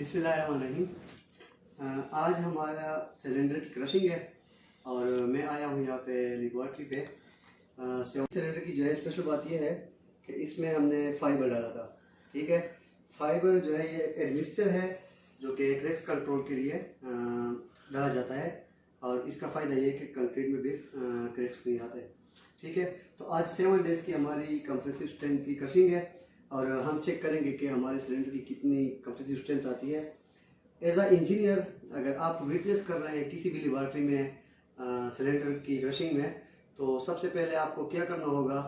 बिस्मिल्लाहिर्रहमानिर्रहीम। आज हमारा सिलेंडर की क्रशिंग है और मैं आया हूँ यहाँ पे लेबोरेटरी पे। सिलेंडर की जो है स्पेशल बात यह है कि इसमें हमने फाइबर डाला था। ठीक है, फाइबर जो है ये एडमिक्सचर है जो कि क्रैक्स कंट्रोल के लिए डाला जाता है और इसका फ़ायदा ये है कि कंक्रीट में भी क्रैक्स नहीं आते। ठीक है, तो आज 7 डेज़ की हमारी कंप्रेसिव स्ट्रेंथ की क्रशिंग है और हम चेक करेंगे कि हमारे सिलेंडर की कितनी कंप्रेसिव स्ट्रेंथ आती है। एज अ इंजीनियर अगर आप विटनेस कर रहे हैं किसी भी लेबॉरेटरी में सिलेंडर की क्रशिंग में, तो सबसे पहले आपको क्या करना होगा।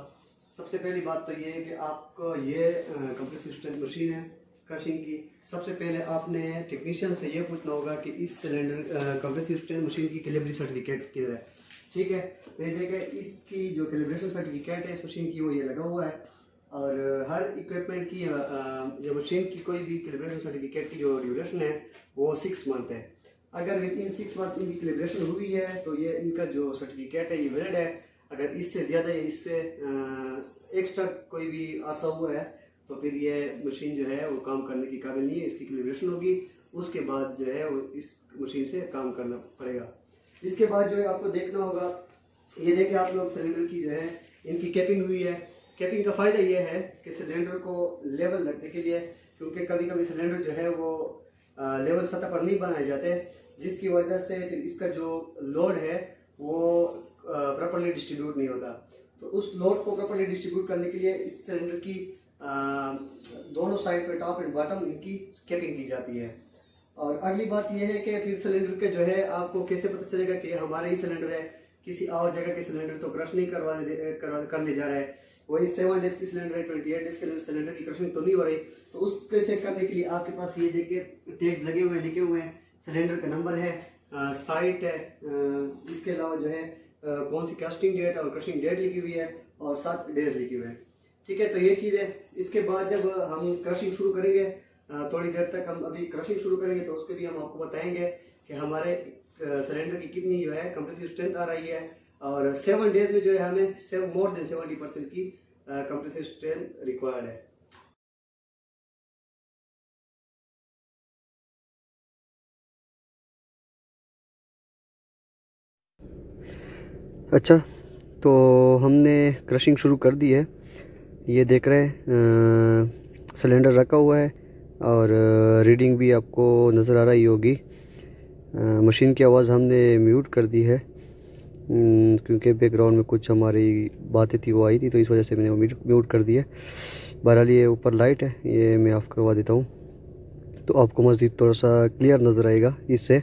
सबसे पहली बात तो ये है कि आपको ये कंप्रेसिव स्ट्रेंथ मशीन है क्रशिंग की। सबसे पहले आपने टेक्नीशियन से ये पूछना होगा कि इस सिलेंडर कंप्रेसिव स्ट्रेंथ मशीन की कैलिब्रेशन सर्टिफिकेट किधर है। ठीक है, तो ये देखें इसकी जो कैलिब्रेशन सर्टिफिकेट है इस मशीन की वो ये लगा हुआ है और हर इक्विपमेंट की जो मशीन की कोई भी कैलिब्रेशन सर्टिफिकेट की जो ड्यूरेशन है वो 6 मंथ है। अगर विद इन 6 मंथ इनकी कैलिब्रेशन हुई है तो ये इनका जो सर्टिफिकेट है ये वैलिड है। अगर इससे ज़्यादा या इससे एक्स्ट्रा कोई भी अर्सा हुआ है तो फिर ये मशीन जो है वो काम करने की काबिल नहीं है। इसकी कैलिब्रेशन होगी, उसके बाद जो है वो इस मशीन से काम करना पड़ेगा। इसके बाद जो है आपको देखना होगा, ये देखें आप लोग सिलेंडर की जो है इनकी कैपिंग हुई है। कैपिंग का फ़ायदा ये है कि सिलेंडर को लेवल रखने के लिए, क्योंकि कभी कभी सिलेंडर जो है वो लेवल सतह पर नहीं बनाए जाते, जिसकी वजह से फिर इसका जो लोड है वो प्रॉपर्ली डिस्ट्रीब्यूट नहीं होता। तो उस लोड को प्रॉपर्ली डिस्ट्रीब्यूट करने के लिए इस सिलेंडर की दोनों साइड पे टॉप एंड बॉटम इनकी कैपिंग की जाती है। और अगली बात यह है कि फिर सिलेंडर के जो है आपको कैसे पता चलेगा कि हमारा ही सिलेंडर है, किसी और जगह के सिलेंडर तो क्रश नहीं करने जा रहा है। वही 7 डेज की सिलेंडर है, 28 डेज के सिलेंडर की क्रशिंग तो नहीं हो रही। तो उसको चेक करने के लिए आपके पास ये देखिए टैग लगे हुए लिखे हुए हैं, सिलेंडर का नंबर है, साइट है, इसके अलावा जो है कौन सी कास्टिंग डेट और क्रशिंग डेट लिखी हुई है और 7 डेज लिखी हुए हैं। ठीक है, तो ये चीज़ है। इसके बाद जब हम क्रशिंग शुरू करेंगे, थोड़ी देर तक हम अभी क्रशिंग शुरू करेंगे तो उसके भी हम आपको बताएंगे कि हमारे सिलेंडर की कितनी जो है कंप्रेसिव स्ट्रेंथ आ रही है और 7 डेज में जो है हमें मोर देन 70% की कंप्रेसिव स्ट्रेंथ रिक्वायर्ड है। अच्छा, तो हमने क्रशिंग शुरू कर दी है। ये देख रहे हैं सिलेंडर रखा हुआ है और रीडिंग भी आपको नज़र आ रही होगी। मशीन की आवाज़ हमने म्यूट कर दी है क्योंकि बैकग्राउंड में कुछ हमारी बातें थी वो आई थी, तो इस वजह से मैंने वो म्यूट कर दी है। बहरहाल ये ऊपर लाइट है, ये मैं ऑफ़ करवा देता हूँ तो आपको मज़ीद थोड़ा सा क्लियर नज़र आएगा इससे।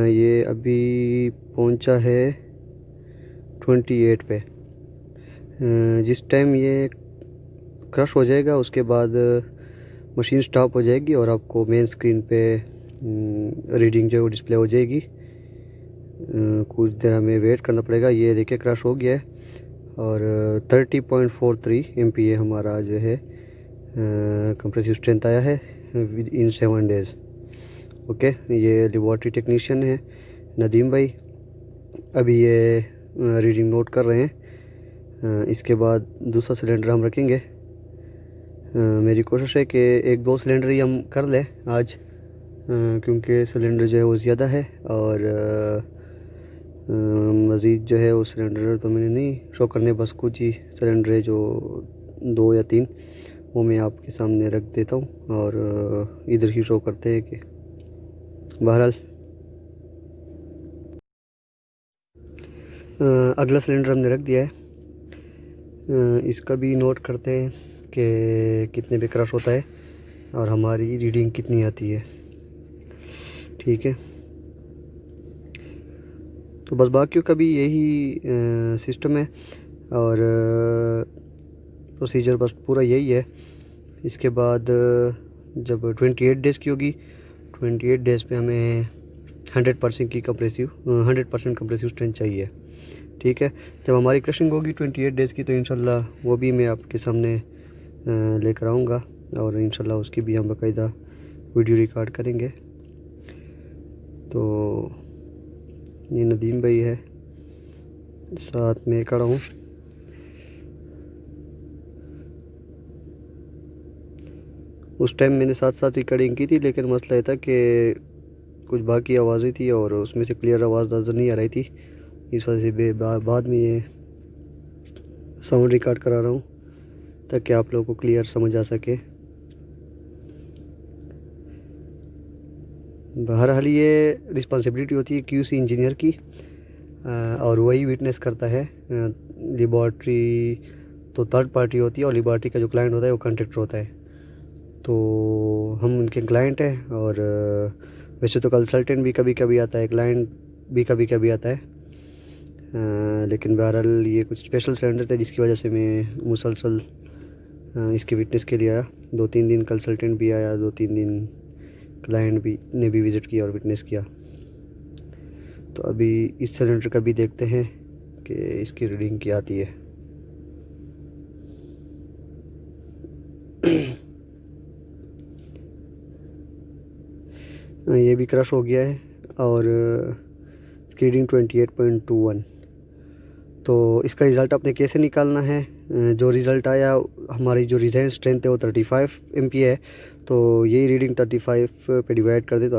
ये अभी पहुँचा है 28 पे। जिस टाइम ये क्रश हो जाएगा उसके बाद मशीन स्टॉप हो जाएगी और आपको मेन स्क्रीन पे रीडिंग जो है वो डिस्प्ले हो जाएगी। कुछ देर हमें वेट करना पड़ेगा। ये देखिए क्रश हो गया है और 30.43 MPa हमारा जो है कंप्रेसिव स्ट्रेंथ आया है विद इन 7 डेज़। ओके, ये लेबॉरेटरी टेक्नीशियन है नदीम भाई, अभी ये रीडिंग नोट कर रहे हैं। इसके बाद दूसरा सिलेंडर हम रखेंगे। मेरी कोशिश है कि 1-2 सिलेंडर ही हम कर लें आज, क्योंकि सिलेंडर जो है वो ज़्यादा है और मज़ीद जो है वो सिलेंडर तो मैंने नहीं शो करने, बस कुछ ही सिलेंडर है जो 2 या 3 वो मैं आपके सामने रख देता हूँ और इधर ही शो करते हैं कि बहरहाल अगला सिलेंडर हमने रख दिया है। इसका भी नोट करते हैं कि कितने पे क्रश होता है और हमारी रीडिंग कितनी आती है। ठीक है, तो बस बाकियों का भी यही सिस्टम है और प्रोसीजर बस पूरा यही है। इसके बाद जब 28 डेज़ की होगी, 28 डेज़ पे हमें 100% कंप्रेसिव स्ट्रेंथ चाहिए। ठीक है, जब हमारी क्रशिंग होगी 28 डेज़ की तो इंशाल्लाह वो भी मैं आपके सामने लेकर आऊँगा और इंशाल्लाह उसकी भी हम बाकायदा वीडियो रिकॉर्ड करेंगे। तो ये नदीम भाई है, साथ में खड़ा हूँ। उस टाइम मैंने साथ साथ रिकॉर्डिंग की थी, लेकिन मसला ये था कि कुछ बाकी आवाज़ें थी और उसमें से क्लियर आवाज़ नज़र नहीं आ रही थी। इस वजह से बाद में ये साउंड रिकॉर्ड करा रहा हूँ ताकि आप लोगों को क्लियर समझ आ सके। बहरहाल ये रिस्पॉन्सिबिलिटी होती है क्यूसी इंजीनियर की, और वही विटनेस करता है। लेबॉर्ट्री तो थर्ड पार्टी होती है और लेबॉर्ट्री का जो क्लाइंट होता है वो कॉन्ट्रैक्टर होता है। तो हम उनके क्लाइंट हैं, और वैसे तो कंसल्टेंट भी कभी कभी आता है, क्लाइंट भी कभी कभी आता है। लेकिन बहरहाल ये कुछ स्पेशल सिलेंडर था जिसकी वजह से मैं मुसलसल इसके विटनेस के लिए आया। 2-3 दिन कंसल्टेंट भी आया, 2-3 दिन क्लाइंट भी ने भी विज़िट किया और विटनेस किया। तो अभी इस सिलेंडर का भी देखते हैं कि इसकी रीडिंग क्या आती है। ये भी क्रश हो गया है और इसकी रीडिंग 28.21। तो इसका रिज़ल्ट आपने कैसे निकालना है? जो रिज़ल्ट आया, हमारी जो रिज़ाइन स्ट्रेंथ है वो 35 MP है, तो यही रीडिंग 35 पे डिवाइड कर दे तो